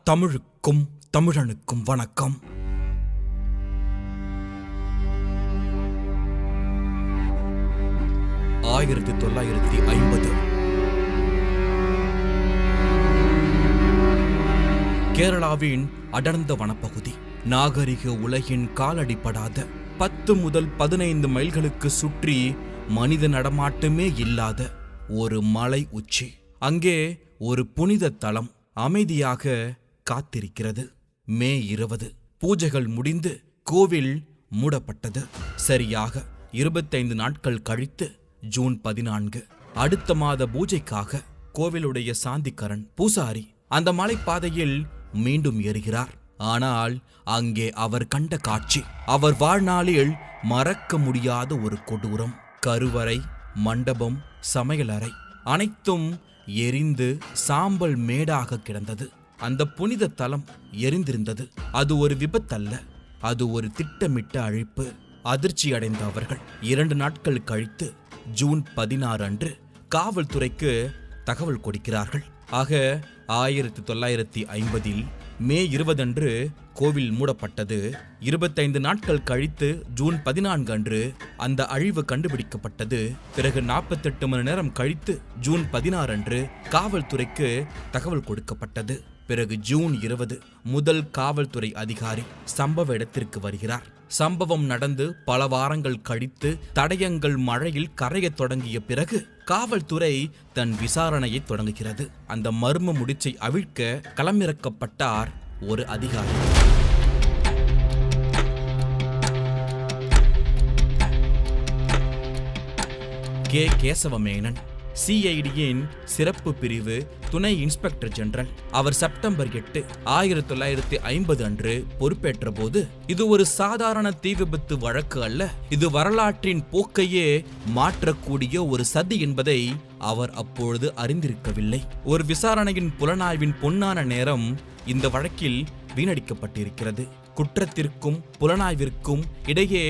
தமிழுக்கும் தமிழனுக்கும் வணக்கம். ஆயிரத்தி 1950 கேரளாவின் அடர்ந்த வனப்பகுதி. நாகரிக உலகின் காலடிப்படாத 10 முதல் 15 மைல்களுக்கு சுற்றி மனித நடமாட்டமே இல்லாத ஒரு மலை உச்சி. அங்கே ஒரு புனித தலம் அமைதியாக காத்திருக்கிறது. மே 20 பூஜைகள் முடிந்து கோவில் மூடப்பட்டது. சரியாக 25 நாட்கள் கழித்து ஜூன் 14 அடுத்த மாத பூஜைக்காக கோவிலுடைய சாந்திக்கரன் பூசாரி அந்த மலைப்பாதையில் மீண்டும் ஏறுகிறார். ஆனால் அங்கே அவர் கண்ட காட்சி அவர் வாழ்நாளில் மறக்க முடியாத ஒரு கொடூரம். கருவறை, மண்டபம், சமையலறை அனைத்தும் எரிந்து சாம்பல் மேடாக கிடந்தது. அந்த புனித தலம் எரிந்திருந்தது. அது ஒரு விபத்தல்ல, அது ஒரு திட்டமிட்ட அழிப்பு. அதிர்ச்சி அடைந்த அவர்கள் 2 நாட்கள் கழித்து ஜூன் 16 அன்று காவல்துறைக்கு தகவல் கொடுக்கிறார்கள். ஆக 1950 மே 20 அன்று கோவில் மூடப்பட்டது. 25 நாட்கள் கழித்து ஜூன் 14 அன்று அந்த அழிவு கண்டுபிடிக்கப்பட்டது. பிறகு 48 மணி நேரம் கழித்து ஜூன் 16 அன்று காவல்துறைக்கு தகவல் கொடுக்கப்பட்டது. பிறகு ஜூன் 20 முதல் காவல்துறை அதிகாரி சம்பவ இடத்திற்கு வருகிறார். சம்பவம் நடந்து பல வாரங்கள் கழித்து தடயங்கள் மழையில் கரையத் தொடங்கிய பிறகு காவல்துறை தன் விசாரணையை தொடங்குகிறது. அந்த மர்ம முடிச்சை அவிழ்க்க களமிறக்கப்பட்டார் ஒரு அதிகாரி. கே. கேசவமேனன், சிஐடியின் சிறப்பு பிரிவு துணை இன்ஸ்பெக்டர் ஜெனரல். அவர் செப்டம்பர் 8 1950 அன்று பொறுப்பேற்ற போது இது ஒரு சாதாரண தீ விபத்து வழக்கு அல்ல, இது வரலாற்றின் போக்கையே மாற்றக்கூடிய ஒரு சதி என்பதை அவர் அப்பொழுது அறிந்திருக்கவில்லை. ஒரு விசாரணையின் புலனாய்வின் பொன்னான நேரம் இந்த வழக்கில் வீணடிக்கப்பட்டிருக்கிறது. குற்றத்திற்கும் புலனாய்விற்கும் இடையே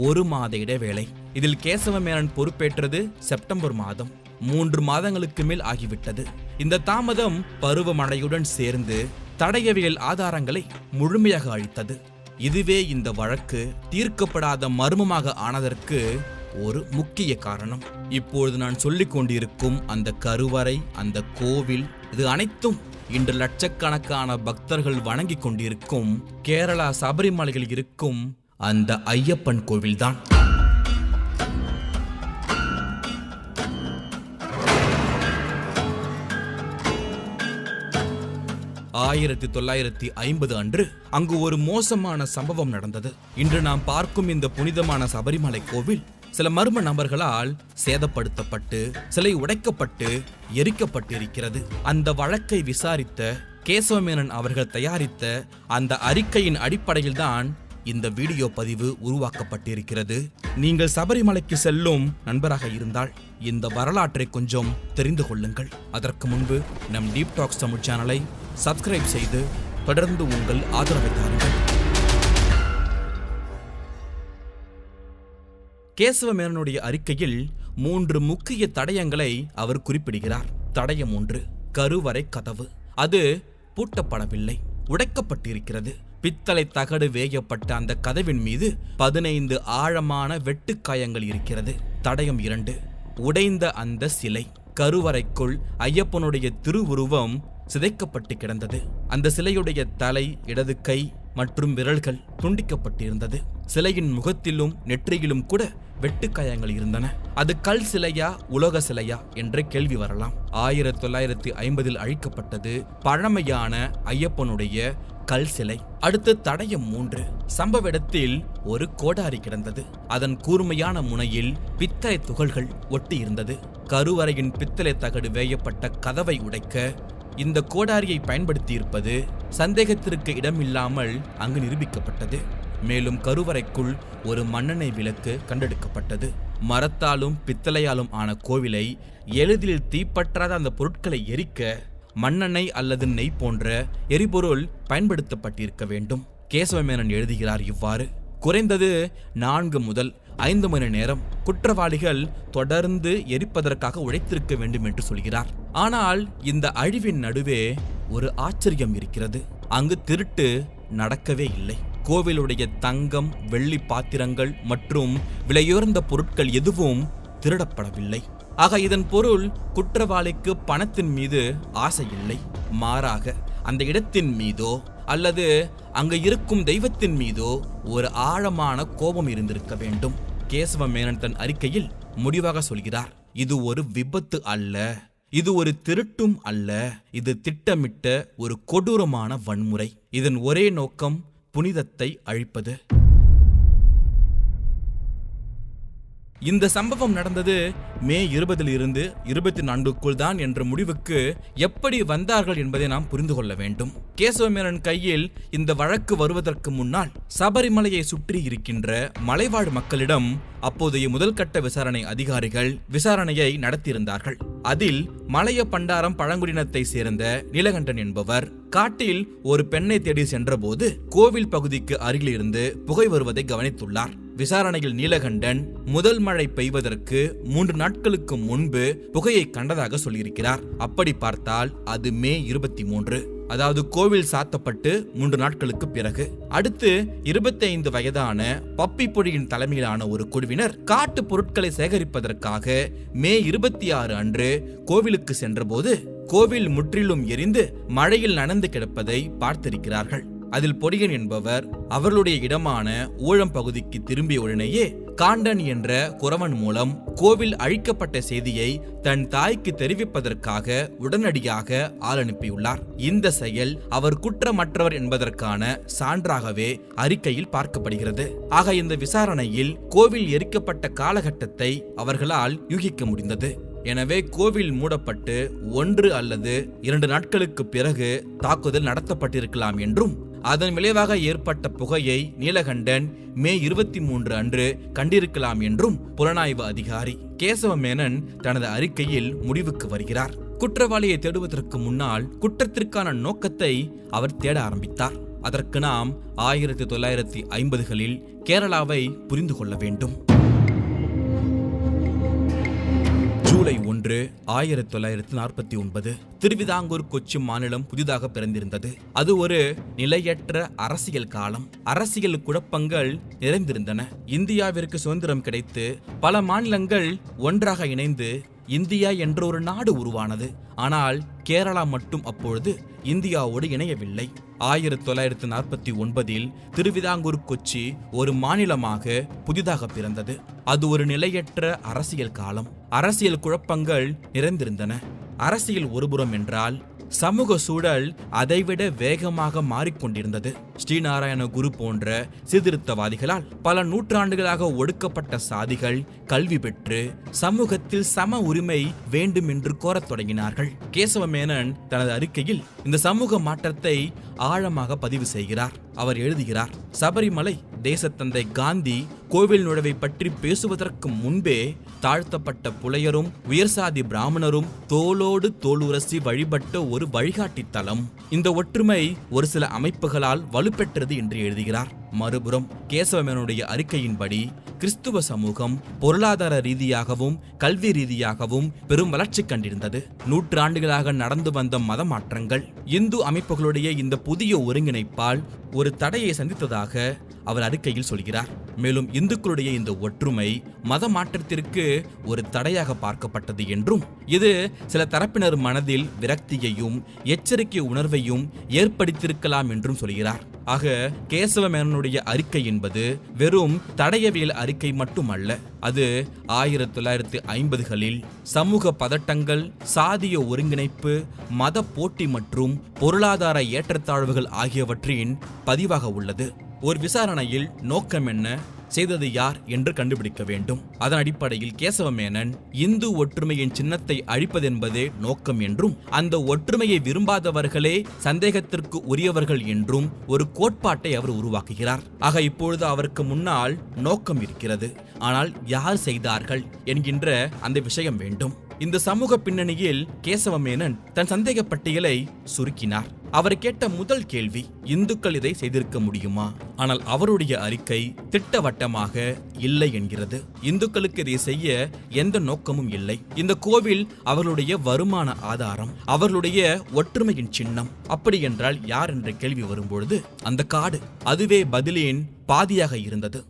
1 மாத இடைவேளை. இதில் கேசவமேனன் பொறுப்பேற்றது செப்டம்பர் மாதம். 3 மாதங்களுக்கு மேல் ஆகிவிட்டது. இந்த தாமதம் பருவமழையுடன் சேர்ந்து தடயவியல் ஆதாரங்களை முழுமையாக அழித்தது. இதுவே இந்த வழக்கு தீர்க்கப்படாத மர்மமாக ஆனதற்கு ஒரு முக்கிய காரணம். இப்பொழுது நான் சொல்லிக் கொண்டிருக்கும் அந்த கருவறை, அந்த கோவில், இது அனைத்தும் இன்று லட்சக்கணக்கான பக்தர்கள் வணங்கிக் கொண்டிருக்கும் கேரளா சபரிமலையில் இருக்கும் அந்த ஐயப்பன் கோவில்தான். ஆயிரத்தி 1950 அன்று அங்கு ஒரு மோசமான சம்பவம் நடந்தது. இன்று நாம் பார்க்கும் இந்த புனிதமான சபரிமலை கோவில் சில மர்ம நபர்களால் சேதப்படுத்தப்பட்டு சிலை உடைக்கப்பட்டு எரிக்கப்பட்டிருக்கிறது. அந்த வழக்கை விசாரித்த கேசவமேனன் அவர்கள் தயாரித்த அந்த அறிக்கையின் அடிப்படையில்தான் இந்த வீடியோ பதிவு உருவாக்கப்பட்டிருக்கிறது. நீங்கள் சபரிமலைக்கு செல்லும் நண்பராக இருந்தால் இந்த வரலாற்றை கொஞ்சம் தெரிந்து கொள்ளுங்கள். அதற்கு முன்பு நம் டீப் டாக்ஸ் தமிழ் சேனலை சப்ஸ்கிரைப் செய்து தொடர்ந்து உங்கள் ஆதரவை தாருங்கள். கேசவமேனனுடைய அறிக்கையில் 3 முக்கிய தடயங்களை அவர் குறிப்பிடுகிறார். தடயம் 1, கருவறை கதவு. அது பூட்டப்படவில்லை, உடைக்கப்பட்டிருக்கிறது. பித்தளை தகடு வேயப்பட்ட அந்த கதவின் மீது 15 ஆழமான வெட்டுக்காயங்கள் இருக்கிறது. தடயம் 2, உடைந்த அந்த சிலை. கருவறைக்குள் ஐயப்பனுடைய திருவுருவம் சிதைக்கப்பட்டு கிடந்தது. அந்த சிலையுடைய தலை, இடது கை மற்றும் விரல்கள் துண்டிக்கப்பட்டிருந்தது. சிலையின் முகத்திலும் நெற்றியிலும் கூட வெட்டுக்காயங்கள் இருந்தன. அது கல் சிலையா உலோக சிலையா என்ற கேள்வி வரலாம். 1950 அழிக்கப்பட்டது பழமையான ஐயப்பனுடைய கல் சிலை. அடுத்து தடயம் 3, சம்பவ இடத்தில் ஒரு கோடாரி கிடந்தது. அதன் கூர்மையான முனையில் பித்தளை துகள்கள் ஒட்டி இருந்தது. கருவறையின் பித்தளை தகடு வேயப்பட்ட கதவை உடைக்க இந்த கோடாரியை பயன்படுத்தியிருப்பது சந்தேகத்திற்கு இடமில்லாமல் அங்கு நிரூபிக்கப்பட்டது. மேலும் கருவறைக்குள் ஒரு மண்ணெண்ணெய் விளக்கு கண்டெடுக்கப்பட்டது. மரத்தாலும் பித்தளையாலும் ஆன கோவிலை எளிதில் தீப்பற்றாத அந்த பொருட்களை எரிக்க மண்ணெண்ணெய் அல்லது நெய் போன்ற எரிபொருள் பயன்படுத்தப்பட்டிருக்க வேண்டும். கேசவமேனன் எழுதுகிறார் இவ்வாறு: குறைந்தது 4 முதல் 5 மணி நேரம் குற்றவாளிகள் தொடர்ந்து எரிப்பதற்காக உழைத்திருக்க வேண்டும் என்று சொல்கிறார். ஆனால் இந்த அழிவின் நடுவே ஒரு ஆச்சரியம் இருக்கிறது. அங்கு திருட்டு நடக்கவே இல்லை. கோவிலுடைய தங்கம், வெள்ளி பாத்திரங்கள் மற்றும் விலையுயர்ந்த பொருட்கள் எதுவும் திருடப்படவில்லை. ஆக இதன் பொருள் குற்றவாளிக்கு பணத்தின் மீது ஆசை இல்லை, மாறாக அந்த இடத்தின் மீதோ அல்லது அங்கு இருக்கும் தெய்வத்தின் மீதோ ஒரு ஆழமான கோபம் இருந்திருக்க வேண்டும். கேசவ மேனன் தன் அறிக்கையில் முடிவாக சொல்கிறார், இது ஒரு விபத்து அல்ல, இது ஒரு திருட்டும் அல்ல, இது திட்டமிட்ட ஒரு கொடூரமான வன்முறை. இதன் ஒரே நோக்கம் புனிதத்தை அழிப்பது. இந்த சம்பவம் நடந்தது மே 20 24 தான் என்ற முடிவுக்கு எப்படி வந்தார்கள் என்பதை நாம் புரிந்து கொள்ள வேண்டும். கேசவமேனன் கையில் இந்த வழக்கு வருவதற்கு முன்னால் சபரிமலையை சுற்றி இருக்கின்ற மலைவாழ் மக்களிடம் அப்போதைய முதல் கட்ட விசாரணை அதிகாரிகள் விசாரணையை நடத்தியிருந்தார்கள். அதில் மலைய பண்டாரம் பழங்குடியினத்தை சேர்ந்த நீலகண்டன் என்பவர் காட்டில் ஒரு பெண்ணை தேடி சென்றபோது கோவில் பகுதிக்கு அருகில் இருந்து புகை வருவதை கவனித்துள்ளார். விசாரணையில் நீலகண்டன் முதல் மழை பெய்வதற்கு 3 நாட்களுக்கு முன்பு புகையை கண்டதாக சொல்லியிருக்கிறார். அப்படி பார்த்தால் அது மே 23, அதாவது கோவில் சாத்தப்பட்டு 3 நாட்களுக்கு பிறகு. அடுத்து 25 வயதான பப்பி பொடியின் தலைமையிலான ஒரு குழுவினர் காட்டு பொருட்களை சேகரிப்பதற்காக மே 26 அன்று கோவிலுக்கு சென்றபோது கோவில் முற்றிலும் எரிந்து மழையில் நனைந்து கிடப்பதை பார்த்திருக்கிறார்கள். அதில் பொடியன் என்பவர் அவர்களுடைய இடமான ஊழம் பகுதிக்கு திரும்பிய உடனேயே காண்டன் என்ற குறவன் மூலம் கோவில் அழிக்கப்பட்ட செய்தியை தன் தாய்க்கு தெரிவிப்பதற்காக உடனடியாக ஆள் அனுப்பியுள்ளார். இந்த செயல் அவர் குற்றமற்றவர் என்பதற்கான சான்றாகவே அறிக்கையில் பார்க்கப்படுகிறது. ஆக இந்த விசாரணையில் கோவில் எரிக்கப்பட்ட காலகட்டத்தை அவர்களால் யூகிக்க முடிந்தது. எனவே கோவில் மூடப்பட்டு 1 அல்லது 2 நாட்களுக்கு பிறகு தாக்குதல் நடத்தப்பட்டிருக்கலாம் என்றும் அதன் விளைவாக ஏற்பட்ட புகையை நீலகண்டன் மே 23 அன்று கண்டிருக்கலாம் என்றும் புலனாய்வு அதிகாரி கேசவ மேனன் தனது அறிக்கையில் முடிவுக்கு வருகிறார். குற்றவாளியை தேடுவதற்கு முன்னால் குற்றத்திற்கான நோக்கத்தை அவர் தேட ஆரம்பித்தார். அதற்கு நாம் 1950களில் கேரளாவை புரிந்து கொள்ள வேண்டும். ஜூலை 1, 1949 திருவிதாங்கூர் கொச்சி மாநிலம் புதிதாக பிறந்திருந்தது. அது ஒரு நிலையற்ற அரசியல் காலம். அரசியல் குழப்பங்கள் நிறைந்திருந்தன. இந்தியாவிற்கு சுதந்திரம் கிடைத்து பல மாநிலங்கள் ஒன்றாக இணைந்து இந்தியா என்ற ஒரு நாடு உருவானது. ஆனால் கேரளா மட்டும் அப்பொழுது இந்தியாவோடு இணையவில்லை. 1949 திருவிதாங்கூர் கொச்சி ஒரு மாநிலமாக புதிதாக பிறந்தது. அது ஒரு நிலையற்ற அரசியல் காலம். அரசியல் குழப்பங்கள் நிறைந்திருந்தன. அரசியல் ஒருபுறம் என்றால் சமூக சூழல் அதைவிட வேகமாக மாறிக்கொண்டிருந்தது. ஸ்ரீநாராயண குரு போன்ற சீர்திருத்தவாதிகளால் பல நூற்றாண்டுகளாக ஒடுக்கப்பட்ட சாதிகள் கல்வி பெற்று சமூகத்தில் சம உரிமை வேண்டும் என்று கோரத் தொடங்கினார்கள். கேசவ மேனன் தனது அறிக்கையில் இந்த சமூக மாற்றத்தை ஆழமாக பதிவு செய்கிறார். அவர் எழுதுகிறார், சபரிமலை தேசத்தந்தை காந்தி கோவில் நுழைவை பற்றி பேசுவதற்கு முன்பே தாழ்த்தப்பட்ட புலையரும் உயர்சாதி பிராமணரும் தோளோடு தோளுரசி வழிபட்ட ஒரு வழிகாட்டி தலம். இந்த ஒற்றுமை ஒரு சில அமைப்புகளால் வலுப்பெற்றது என்று எழுதுகிறார். மறுபுறம் கேசவமேனுடைய அறிக்கையின்படி கிறிஸ்துவ சமூகம் பொருளாதார ரீதியாகவும் கல்வி ரீதியாகவும் பெரும் வளர்ச்சி கண்டிருந்தது. நூற்றாண்டுகளாக நடந்து வந்த மத மாற்றங்கள் இந்து அமைப்புகளுடைய இந்த புதிய ஒருங்கிணைப்பால் ஒரு தடையை சந்தித்ததாக அவர் அறிக்கையில் சொல்கிறார். மேலும் இந்துக்களுடைய இந்த ஒற்றுமை மத மாற்றத்திற்கு ஒரு தடையாக பார்க்கப்பட்டது என்றும் இது சில தரப்பினர் மனதில் விரக்தியையும் எச்சரிக்கை உணர்வையும் ஏற்படுத்தியிருக்கலாம் என்றும் சொல்கிறார். ஆக கேசவ மேனனுடைய அறிக்கை என்பது வெறும் தடயவியல் அறிக்கை மட்டுமல்ல, அது 1950களில் சமூக பதட்டங்கள், சாதிய ஒருங்கிணைப்பு, மத போட்டி மற்றும் பொருளாதார ஏற்றத்தாழ்வுகள் ஆகியவற்றின் பதிவாக உள்ளது. ஒரு விசாரணையில் நோக்கம் என்ன, செய்தது யார் என்று கண்டுபிடிக்க வேண்டும். அதன் அடிப்படையில் கேசவ மேனன் இந்து ஒற்றுமையின் சின்னத்தை அழிப்பதென்பதே நோக்கம் என்றும் அந்த ஒற்றுமையை விரும்பாதவர்களே சந்தேகத்திற்கு உரியவர்கள் என்றும் ஒரு கோட்பாட்டை அவர் உருவாக்குகிறார். ஆக இப்பொழுது அவருக்கு முன்னால் நோக்கம் இருக்கிறது, ஆனால் யார் செய்தார்கள் என்கின்ற அந்த விஷயம் வேண்டும். இந்த சமூக பின்னணியில் கேசவ மேனன் தன் சந்தேக பட்டியலை சுருக்கினார். அவர் கேட்ட முதல் கேள்வி, இந்துக்கள் இதை செய்திருக்க முடியுமா? ஆனால் அவருடைய அறிக்கை திட்டவட்டமாக இல்லை என்கிறது. இந்துக்களுக்கு இதை செய்ய எந்த நோக்கமும் இல்லை. இந்த கோவில் அவர்களுடைய வருமான ஆதாரம், அவர்களுடைய ஒற்றுமையின் சின்னம். அப்படி என்றால் யார் என்ற கேள்வி வரும்பொழுது அந்த காடு அதுவே பதிலின் பாதியாக இருந்தது.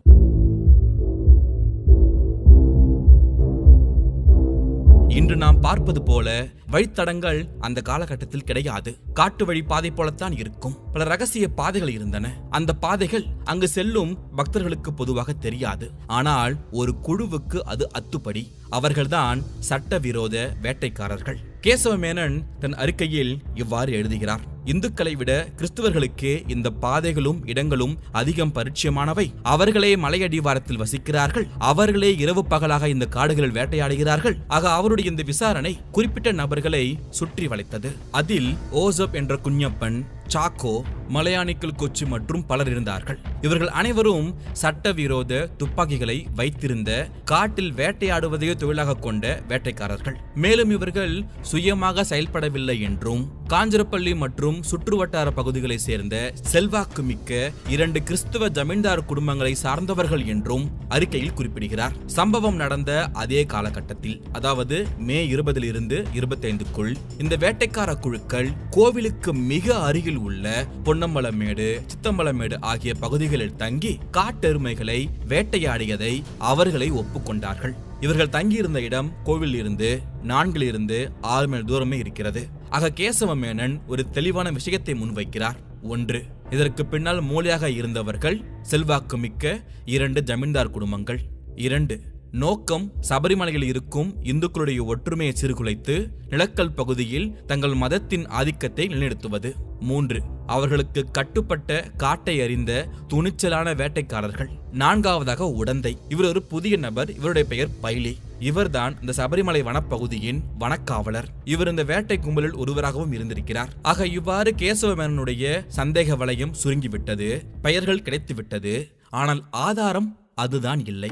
இன்று நாம் பார்ப்பது போல வழித்தடங்கள் அந்த காலகட்டத்தில் கிடையாது. காட்டு வழி பாதை போலத்தான் இருக்கும். பல ரகசிய பாதைகள் இருந்தன. அந்த பாதைகள் அங்கு செல்லும் பக்தர்களுக்கு பொதுவாக தெரியாது. ஆனால் ஒரு குழுவுக்கு அது அத்துப்படி. அவர்கள்தான் சட்டவிரோத வேட்டைக்காரர்கள். கேசவ மேனன் தன் அறிக்கையில் இவ்வாறு எழுதுகிறார். இந்துக்களை விட கிறிஸ்துவர்களுக்கே இந்த பாதைகளும் இடங்களும் அதிகம் பரிச்சயமானவை. அவர்களே மலையடிவாரத்தில் வசிக்கிறார்கள். அவர்களே இரவு பகலாக இந்த காடுகளில் வேட்டையாடுகிறார்கள். ஆக அவருடைய இந்த விசாரணை குறிப்பிட்ட நபர்களை சுற்றி வளைத்தது. அதில் ஓசப் என்ற குஞ்சப்பன், சாக்கோ, மலையானிக்கல் கொச்சி மற்றும் பலர் இருந்தார்கள். இவர்கள் அனைவரும் சட்டவிரோத துப்பாக்கிகளை வைத்திருந்த, காட்டில் வேட்டையாடுவதையே தொழிலாக கொண்ட வேட்டைக்காரர்கள். மேலும் இவர்கள் சுயமாக செயல்படவில்லை என்றும், காஞ்சரப்பள்ளி மற்றும் சுற்றுவட்டார பகுதிகளை சேர்ந்த செல்வாக்கு மிக்க 2 கிறிஸ்துவ ஜமீன்தார் குடும்பங்களை சார்ந்தவர்கள் என்றும் அறிக்கையில் குறிப்பிடுகிறார். சம்பவம் நடந்த அதே காலகட்டத்தில், அதாவது மே 20 இருந்து 25க்குள் இந்த வேட்டைக்கார குழுக்கள் கோவிலுக்கு மிக அருகில் உள்ள பொன்னம்பலமேடு, சித்தம்பலமேடு ஆகிய பகுதிகளில் தங்கி காட்டெருமைகளை வேட்டையாடியதை அவர்களை ஒப்புக்கொண்டார்கள். இவர்கள் தங்கியிருந்த இடம் கோவில் இருந்து 4 மைல் தூரமே இருக்கிறது. ஆக கேசவ மேனன் ஒரு தெளிவான விஷயத்தை முன்வைக்கிறார். 1, இதற்கு பின்னால் மூளையாக இருந்தவர்கள் செல்வாக்கு மிக்க 2 ஜமீன்தார் குடும்பங்கள். 2, நோக்கம் சபரிமலையில் இருக்கும் இந்துக்களுடைய ஒற்றுமையை சீர்குலைத்து நிலக்கல் பகுதியில் தங்கள் மதத்தின் ஆதிக்கத்தை நிலைநிறுத்துவது. 3, அவர்களுக்கு கட்டுப்பட்ட காட்டை அறிந்த துணிச்சலான வேட்டைக்காரர்கள். 4வதாக உடந்தை. இவர் ஒரு புதிய நபர். இவருடைய பெயர் பைலி. இவர்தான் இந்த சபரிமலை வனப்பகுதியின் வனக்காவலர். இவர் இந்த வேட்டை கும்பலில் ஒருவராகவும் இருந்திருக்கிறார். ஆக இவ்வாறு கேசவ மேனனுடைய சந்தேக வளையம் சுருங்கிவிட்டது. பெயர்கள் கிடைத்துவிட்டது. ஆனால் ஆதாரம் அதுதான் இல்லை.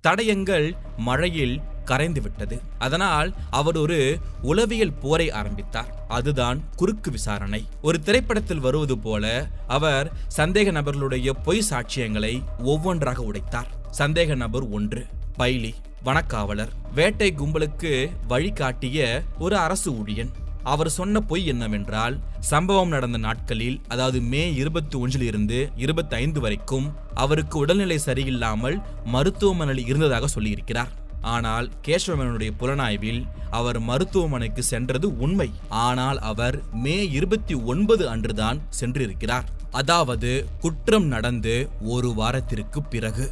தடயங்கள் மழையில் கரைந்து விட்டது. அதனால் அவர் ஒரு உளவியல் போரை ஆரம்பித்தார். அதுதான் குறுக்கு விசாரணை. ஒரு திரைப்படத்தில் வருவது போல அவர் சந்தேக நபர்களுடைய பொய் சாட்சியங்களை ஒவ்வொன்றாக உடைத்தார். சந்தேக நபர் 1, பைலி, வனக்காவலர், வேட்டை கும்பலுக்கு வழிகாட்டிய ஒரு அரசு ஊழியன். அவர் சொன்ன பொய் என்னவென்றால், சம்பவம் நடந்த நாட்களில், அதாவது மே 21 இருந்து 25 வரைக்கும் அவருக்கு உடல்நிலை சரியில்லாமல் மருத்துவமனையில் இருந்ததாக சொல்லியிருக்கிறார். ஆனால் கேசவ மேனனுடைய புலனாய்வில் அவர் மருத்துவமனைக்கு சென்றது உண்மை. ஆனால் அவர் மே 29 அன்றுதான் சென்றிருக்கிறார். அதாவது குற்றம் நடந்து 1 வாரத்திற்கு பிறகு.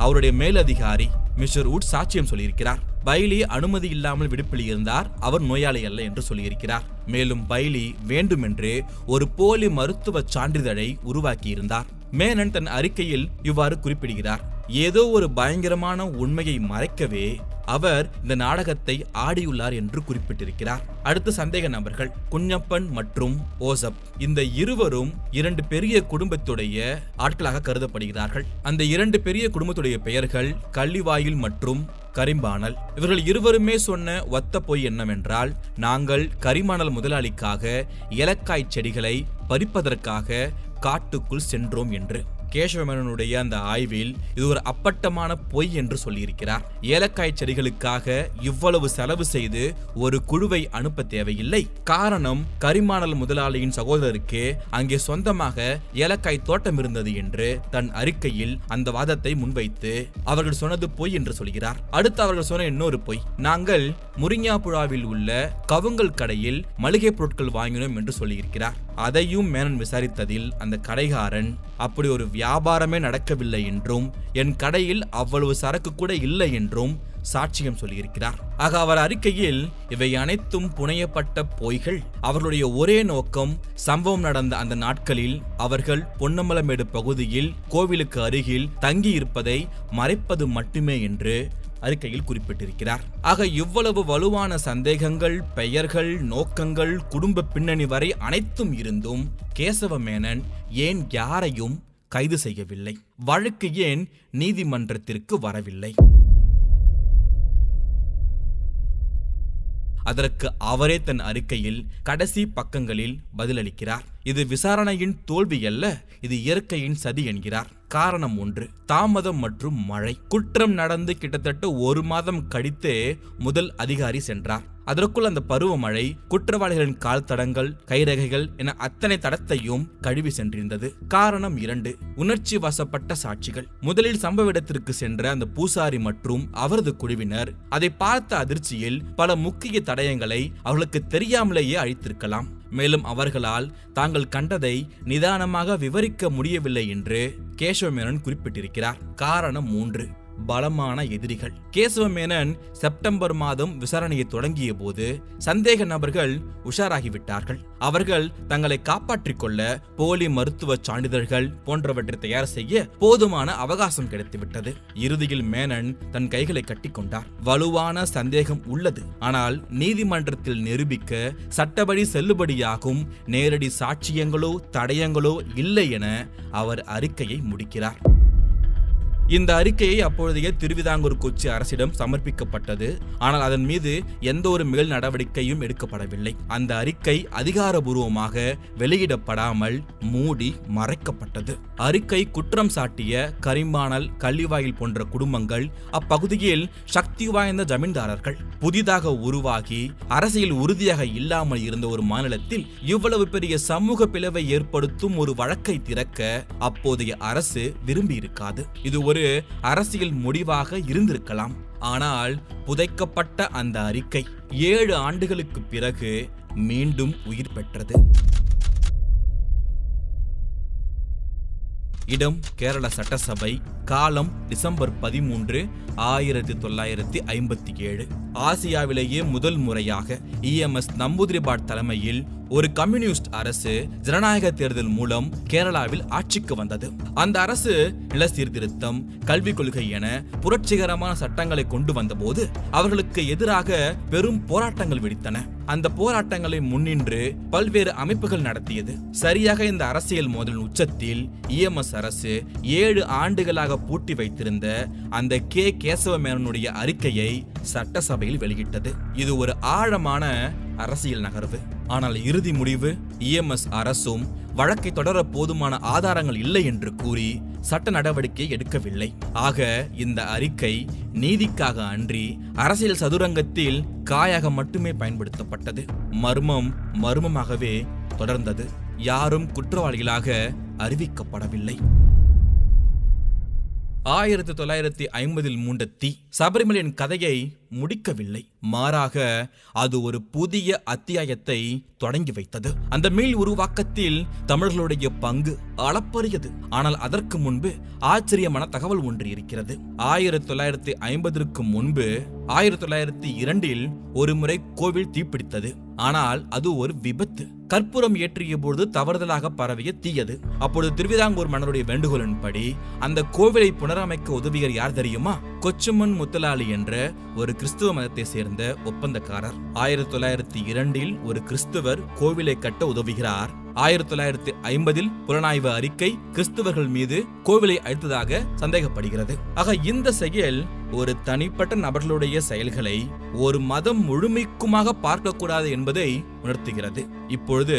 அவருடைய மேலதிகாரி மிஸ்டர் உட் சாட்சியம் சொல்லியிருக்கிறார். பைலி அனுமதி இல்லாமல் விடுப்பில் இருந்தார். அவர் நோயாளி அல்ல என்று சொல்லியிருக்கிறார். மேலும் பைலி வேண்டுமென்றே ஒரு போலி மருத்துவ சான்றிதழை உருவாக்கியிருந்தார். மேனன் தன் அறிக்கையில் இவ்வாறு குறிப்பிடுகிறார். ஏதோ ஒரு பயங்கரமான உண்மையை மறைக்கவே அவர் இந்த நாடகத்தை ஆடியுள்ளார் என்று குறிப்பிட்டிருக்கிறார். அடுத்த சந்தேக நபர்கள் குஞ்சப்பன் மற்றும் ஓசப். இந்த இருவரும் 2 பெரிய குடும்பத்துடைய ஆட்களாக கருதப்படுகிறார்கள். அந்த 2 பெரிய குடும்பத்துடைய பெயர்கள் கள்ளிவாயில் மற்றும் கரிம்பானல். இவர்கள் இருவருமே சொன்ன ஒத்த பொய் என்னவென்றால், நாங்கள் கரிமானல் முதலாளிக்காக ஏலக்காய் செடிகளை பறிப்பதற்காக காட்டுக்குள் சென்றோம் என்று. கேசவ மேனனுடைய அந்த ஆய்வில் இது ஒரு அப்பட்டமான பொய் என்று சொல்லியிருக்கிறார். ஏலக்காய் செடிகளுக்காக இவ்வளவு செலவு செய்து ஒரு குழுவை அனுப்ப தேவையில்லை. காரணம், கரிமானல் முதலாளியின் சகோதரருக்கு அங்கே சொந்தமாக ஏலக்காய் தோட்டம் இருந்தது என்று தன் அறிக்கையில் அந்த வாதத்தை முன்வைத்து அவர்கள் சொன்னது பொய் என்று சொல்கிறார். அடுத்து அவர்கள் சொன்ன இன்னொரு பொய், நாங்கள் முரிங்காபுழாவில் உள்ள கவுங்கல் கடையில் மளிகை பொருட்கள் வாங்கினோம் என்று சொல்லியிருக்கிறார். அதையும் மேனன் விசாரித்ததில் அந்த கடைகாரன் அப்படி ஒரு வியாபாரமே நடக்கவில்லை என்றும், என் கடையில் அவ்வளவு சரக்கு கூட இல்லை என்றும் சாட்சியம் சொல்லியிருக்கிறார். ஆக அவர் அறிக்கையில் இவை அனைத்தும் புனையப்பட்ட பொய்கள். அவர்களுடைய ஒரே நோக்கம், சம்பவம் நடந்த அந்த நாட்களில் அவர்கள் பொன்னம்பலமேடு பகுதியில் கோவிலுக்கு அருகில் தங்கியிருப்பதை மறைப்பது மட்டுமே என்று அறிக்கையில் குறிப்பிட்டிருக்கிறார். ஆக இவ்வளவு வலுவான சந்தேகங்கள், பெயர்கள், நோக்கங்கள், குடும்ப பின்னணி வரை அனைத்தும் இருந்தும் கேசவ மேனன் ஏன் யாரையும் கைது செய்யவில்லை? வழக்கு ஏன் நீதிமன்றத்திற்கு வரவில்லை? அதற்கு அவரே தன் அறிக்கையில் கடைசி பக்கங்களில் பதிலளிக்கிறார். இது விசாரணையின் தோல்வி அல்ல, இது இயற்கையின் சதி என்கிறார். காரணம் ஒன்று, தாமதம் மற்றும் மழை. குற்றம் நடந்து கிட்டத்தட்ட 1 மாதம் கழித்தே முதல் அதிகாரி சென்றார். அதற்குள் அந்த பருவமழை குற்றவாளிகளின் கால் தடங்கள், கைரேகைகள் என அத்தனை தடத்தையும் கழுவி சென்றிருந்தது. காரணம் 2, உணர்ச்சி வசப்பட்ட சாட்சிகள். முதலில் சம்பவ இடத்திற்கு சென்ற அந்த பூசாரி மற்றும் அவரது குழுவினர் அதை பார்த்த அதிர்ச்சியில் பல முக்கிய தடயங்களை அவர்களுக்கு தெரியாமலேயே அழித்திருக்கலாம். மேலும் அவர்களால் தாங்கள் கண்டதை நிதானமாக விவரிக்க முடியவில்லை என்று கேசவ மேனன் குறிப்பிட்டிருக்கிறார். காரணம் 3, பலமான எதிரிகள். கேசவ மேனன் செப்டம்பர் மாதம் விசாரணையை தொடங்கிய போது சந்தேக நபர்கள் உஷாராகிவிட்டார்கள். அவர்கள் தங்களை காப்பாற்றிக் கொள்ள போலி மருத்துவ சான்றிதழ்கள் போன்றவற்றை தயார் செய்ய போதுமான அவகாசம் கிடைத்துவிட்டது. இறுதியில் மேனன் தன் கைகளை கட்டிக்கொண்டார். வலுவான சந்தேகம் உள்ளது, ஆனால் நீதிமன்றத்தில் நிரூபிக்க சட்டப்படி செல்லுபடியாகும் நேரடி சாட்சியங்களோ தடயங்களோ இல்லை என அவர் அறிக்கையை முடிக்கிறார். இந்த அறிக்கையை அப்பொழுதைய திருவிதாங்கூர் கொச்சி அரசிடம் சமர்ப்பிக்கப்பட்டது. ஆனால் அதன் மீது எந்த ஒரு மேல் நடவடிக்கையும் எடுக்கப்படவில்லை. அந்த அறிக்கை அதிகாரபூர்வமாக வெளியிடப்படாமல் மூடி மறைக்கப்பட்டது. அறிக்கை குற்றம் சாட்டிய கரிம்பானல், கள்ளிவாயில் போன்ற குடும்பங்கள் அப்பகுதியில் சக்தி வாய்ந்த ஜமீன்தாரர்கள். புதிதாக உருவாகி அரசியல் உறுதியாக இல்லாமல் இருந்த ஒரு மாநிலத்தில் இவ்வளவு பெரிய சமூக பிளவை ஏற்படுத்தும் ஒரு வழக்கை திறக்க அப்போதைய அரசு விரும்பி இருக்காது. இது ஒரு அரசியல் முடிவாக இருந்திருக்கலாம். ஆனால் புதைக்கப்பட்ட அந்த அறிக்கை 7 ஆண்டுகளுக்கு பிறகு மீண்டும் உயிர் பெற்றது. இடம் கேரள சட்டசபை. காலம் டிசம்பர் 13, 1957. ஆசியாவிலேயே முதல் முறையாக EMS நம்பூதிரிபாட் தலைமையில் ஒரு கம்யூனிஸ்ட் அரசு ஜனநாயக தேர்தல் மூலம் கேரளாவில் ஆட்சிக்கு வந்தது. அந்த அரசு நில சீர்திருத்தம், கல்விக் கொள்கை என புரட்சிகரமான சட்டங்களை கொண்டு வந்தபோது அவர்களுக்கு எதிராக பெரும் போராட்டங்கள் வெடித்தன. அந்த போராட்டங்களை முன்னின்று பல்வேறு அமைப்புகள் நடத்தியது. சரியாக இந்த அரசியல் மோதலின் உச்சத்தில் EMS அரசு 7 ஆண்டுகளாக பூட்டி வைத்திருந்த அந்த கேசவ மேனனுடைய அறிக்கையை சட்டசபையில் வெளியிட்டது. இது ஒரு ஆழமான அரசியல் நகர்வு. ஆனால் இறுதி முடிவு, EMS அரசும் வழக்கை தொடர போதுமான ஆதாரங்கள் இல்லை என்று கூறி சட்ட நடவடிக்கை எடுக்கவில்லை. ஆக இந்த அறிக்கை நீதிக்காக அன்றி அரசியல் சதுரங்கத்தில் காயாக மட்டுமே பயன்படுத்தப்பட்டது. மர்மம் மர்மமாகவே தொடர்ந்தது. யாரும் குற்றவாளிகளாக அறிவிக்கப்படவில்லை. 1950 மூண்ட தீ சபரிமலையின் கதையை முடிக்கவில்லை. மாறாக அது ஒரு புதிய அத்தியாயத்தை தொடங்கி வைத்தது. அந்த மீள் உருவாக்கத்தில் தமிழர்களுடைய பங்கு அளப்பரியது. ஆனால் அதற்கு முன்பு ஆச்சரியமான தகவல் ஒன்று இருக்கிறது. 1950 முன்பு 1902 ஒரு முறை கோவில் தீப்பிடித்தது. ஆனால் அது ஒரு விபத்து. கற்பூரம் ஏற்றிய பொழுது தவறுதலாக பரவிய தீயது. அப்பொழுது திருவிதாங்கூர் மன்னருடைய வேண்டுகோளின்படி அந்த கோவிலை புனரமைக்க உதவியர் யார் தெரியுமா? கொச்சுமன் முத்தலாளி என்ற ஒரு கிறிஸ்துவ மதத்தை சேர்ந்த ஒப்பந்தக்காரர். 1902 ஒரு கிறிஸ்துவர் கோவிலை கட்ட உதவுகிறார். 1950 புலனாய்வு அறிக்கை கிறிஸ்துவர்கள் மீது கோவிலை அழித்ததாக சந்தேகப்படுகிறது. ஆக இந்த செயல் ஒரு தனிப்பட்ட நபர்களுடைய செயல்களை ஒரு மதம் முழுமைக்குமாக பார்க்கக்கூடாது என்பதை உணர்த்துகிறது. இப்பொழுது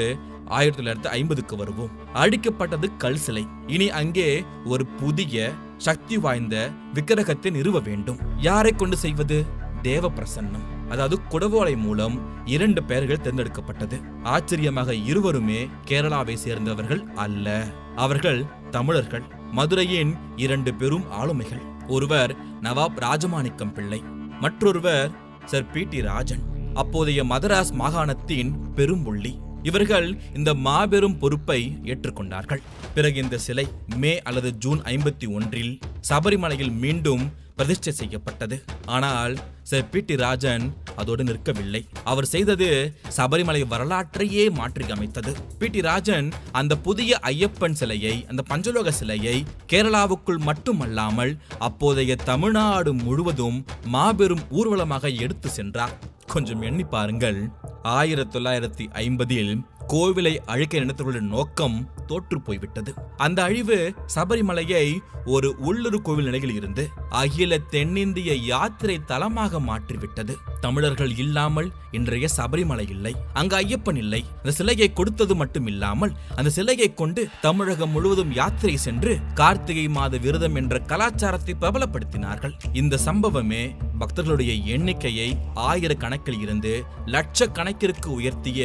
1950க்கு வருவோம். அழிக்கப்பட்டது கல் சிலை. இனி அங்கே ஒரு புதிய சக்தி வாய்ந்த விக்கிரகத்தை நிறுவ வேண்டும். யாரை கொண்டு செய்வது? தேவ பிரசன்னம், அதாவது குடவோலை மூலம் 2 பெயர்கள் தேர்ந்தெடுக்கப்பட்டது. ஆச்சரியமாக இருவருமே கேரளாவை சேர்ந்தவர்கள் அல்ல. அவர்கள் தமிழர்கள். மதுரையின் 2 பெரும் ஆளுமைகள். ஒருவர் நவாப் ராஜமாணிக்கம் பிள்ளை, மற்றொருவர் சர் P.T. ராஜன், அப்போதைய மதராஸ் மாகாணத்தின் பெரும்புள்ளி. இவர்கள் இந்த மாபெரும் பொறுப்பை ஏற்றுக்கொண்டார்கள். பிறகு இந்த சிலை மே அல்லது ஜூன் 51 சபரிமலையில் மீண்டும் பிரதிஷ்டை செய்யப்பட்டது. ஆனால் சர் P.T. ராஜன் அதோடு நிற்கவில்லை. அவர் செய்தது சபரிமலை வரலாற்றையே மாற்றி அமைத்தது. P.T. ராஜன் அந்த புதிய ஐயப்பன் சிலையை, அந்த பஞ்சலோக சிலையை கேரளாவுக்குள் மட்டுமல்லாமல் அப்போதைய தமிழ்நாடு முழுவதும் மாபெரும் ஊர்வலமாக எடுத்து சென்றார். கொஞ்சம் எண்ணி பாருங்கள். 1950 கோவிலை அழிக்க நினைத்தவர்களின் நோக்கம் தோற்று போய்விட்டது. அந்த அழிவு சபரிமலையை ஒரு உள்ளூர் கோவில் நிலையில் இருந்து அகில தென்னிந்திய யாத்திரை தலமாக மாற்றிவிட்டது. தமிழர்கள் இல்லாமல் இன்றைய சபரிமலை இல்லை, அங்கு ஐயப்பன் இல்லை. அந்த சிலையை கொடுத்தது மட்டும் இல்லாமல் அந்த சிலையை கொண்டு தமிழகம் முழுவதும் யாத்திரை சென்று கார்த்திகை மாத விரதம் என்ற கலாச்சாரத்தை பிரபலப்படுத்தினார்கள். இந்த சம்பவமே பக்தர்களுடைய எண்ணிக்கையை ஆயிரக்கணக்கில் இருந்து லட்சக்கணக்கிற்கு உயர்த்திய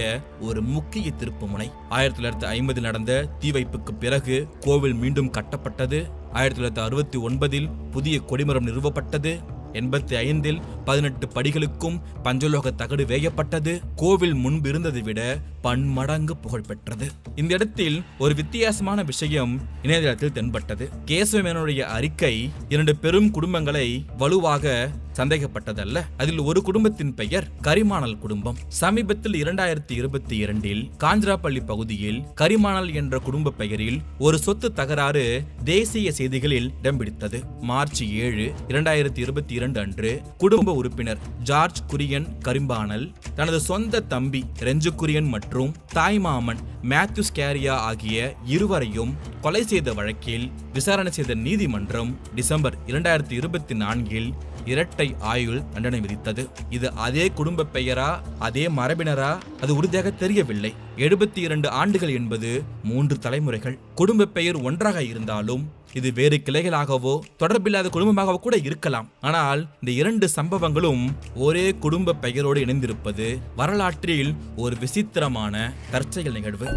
ஒரு முக்கிய திருப்புமுனை. 1950 நடந்த தீ வைப்புக்கு பிறகு கோவில் மீண்டும் கட்டப்பட்டது. 1969 புதிய கொடிமரம் நிறுவப்பட்டது. 85 18 படிகளுக்கும் பஞ்சலோக தகடு வேயப்பட்டது. கோவில் முன்பு இருந்ததை விட பன்மடங்கு புகழ் பெற்றது. இந்த இடத்தில் ஒரு வித்தியாசமான விஷயம் இணையதளத்தில் தென்பட்டது. கேசவமேனனுடைய அறிக்கை 2 பெரும் குடும்பங்களை வலுவாக சந்தேகப்பட்டதல்ல. அதில் ஒரு குடும்பத்தின் பெயர் கரிமானல் குடும்பம். சமீபத்தில் 2022 காஞ்சராப்பள்ளி பகுதியில் கரிமானல் என்ற குடும்ப பெயரில் ஒரு சொத்து தகராறு தேசிய செய்திகளில் இடம் பிடித்தது. மார்ச் 7 2022 அன்று குடும்ப உறுப்பினர் ஜார்ஜ் குரியன் கரிம்பானல் தனது சொந்த தம்பி ரெஞ்சு குரியன் மற்றும் தாய்மாமன் மேத்யூஸ் கேரியா ஆகிய இருவரையும் கொலை செய்த வழக்கில் விசாரணை செய்த நீதிமன்றம் டிசம்பர் 2024 இரட்டை ஆயுள் தண்டனை விதித்தது. இது அதே குடும்ப பெயரா, அதே மரபினரா, அது உறுதியாக தெரியவில்லை. 72 ஆண்டுகள் என்பது 3 தலைமுறைகள். குடும்ப பெயர் ஒன்றாக இருந்தாலும் இது வேறு கிளைகளாகவோ தொடர்பில்லாத குடும்பமாகவோ கூட இருக்கலாம். ஆனால் இந்த 2 சம்பவங்களும் ஒரே குடும்ப பெயரோடு இணைந்திருப்பது வரலாற்றில் ஒரு விசித்திரமான தற்செயல் நிகழ்வு.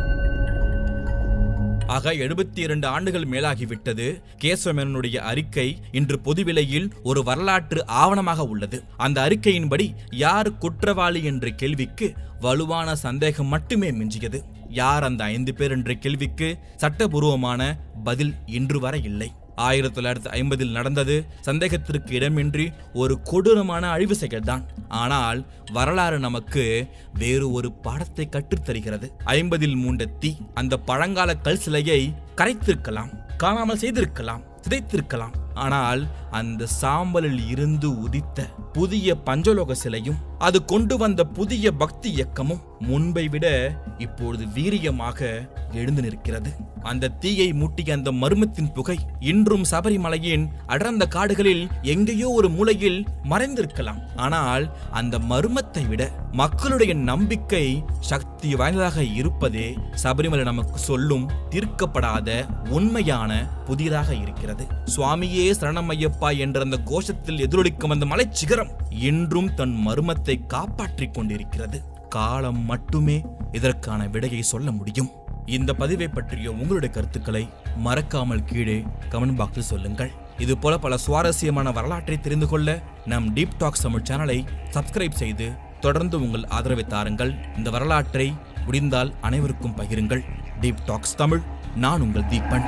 ஆக 72 ஆண்டுகள் மேலாகிவிட்டது. கேசவமேனனுடைய அறிக்கை இன்று பொதுவிலையில் ஒரு வரலாற்று ஆவணமாக உள்ளது. அந்த அறிக்கையின்படி யார் குற்றவாளி என்ற கேள்விக்கு வலுவான சந்தேகம் மட்டுமே மிஞ்சியது. யார் அந்த 5 பேர் என்ற கேள்விக்கு சட்டபூர்வமான பதில் இன்று வரை இல்லை. 1950 நடந்தது சந்தேகத்திற்கு இடமின்றி ஒரு கொடூரமான அழிவு செயல்தான். ஆனால் வரலாறு நமக்கு வேறு ஒரு பாடத்தை கற்றுத்தருகிறது. 50 மூண்ட தீ அந்த பழங்கால கல் சிலையை கரைத்திருக்கலாம், காணாமல் செய்திருக்கலாம், சிதைத்திருக்கலாம். ஆனால் அந்த சாம்பலில் இருந்து உதித்த புதிய பஞ்சலோக சிலையும் அது கொண்டு வந்த புதிய பக்தி இயக்கமும் முன்பை விட இப்பொழுது வீரியமாக எழுந்து நிற்கிறது. அந்த தீயை மூட்டிய அந்த மர்மத்தின் புகை இன்றும் சபரிமலையின் அடர்ந்த காடுகளில் எங்கேயோ ஒரு மூலையில் மறைந்திருக்கலாம். ஆனால் அந்த மர்மத்தை விட மக்களுடைய நம்பிக்கை சக்தி வாய்ந்ததாக இருப்பதே சபரிமலை நமக்கு சொல்லும் தீர்க்கப்படாத உண்மையான புதிதாக இருக்கிறது. சுவாமியே சரணமையப்பா என்ற அந்த கோஷத்தில் எதிரொலிக்கும் அந்த மலை சிகரம் இன்றும் தன் மர்மத்தை காப்பாற்றிக் கொண்டிருக்கிறது. காலம் மட்டுமே இதற்கான விடையை சொல்ல முடியும். இந்த பதிவை பற்றிய உங்களுடைய கருத்துக்களை மறக்காமல் கீழே கமெண்ட் பாக்ஸில் சொல்லுங்கள். இது போல பல சுவாரஸ்யமான வரலாற்றை தெரிந்து கொள்ள நம் டீப் டாக்ஸ் தமிழ் சேனலை சப்ஸ்கிரைப் செய்து தொடர்ந்து உங்கள் ஆதரவை தாருங்கள். இந்த வரலாற்றை முடிந்தால் அனைவருக்கும் பகிருங்கள். டீப் டாக்ஸ் தமிழ், நான் உங்கள் தீபன்.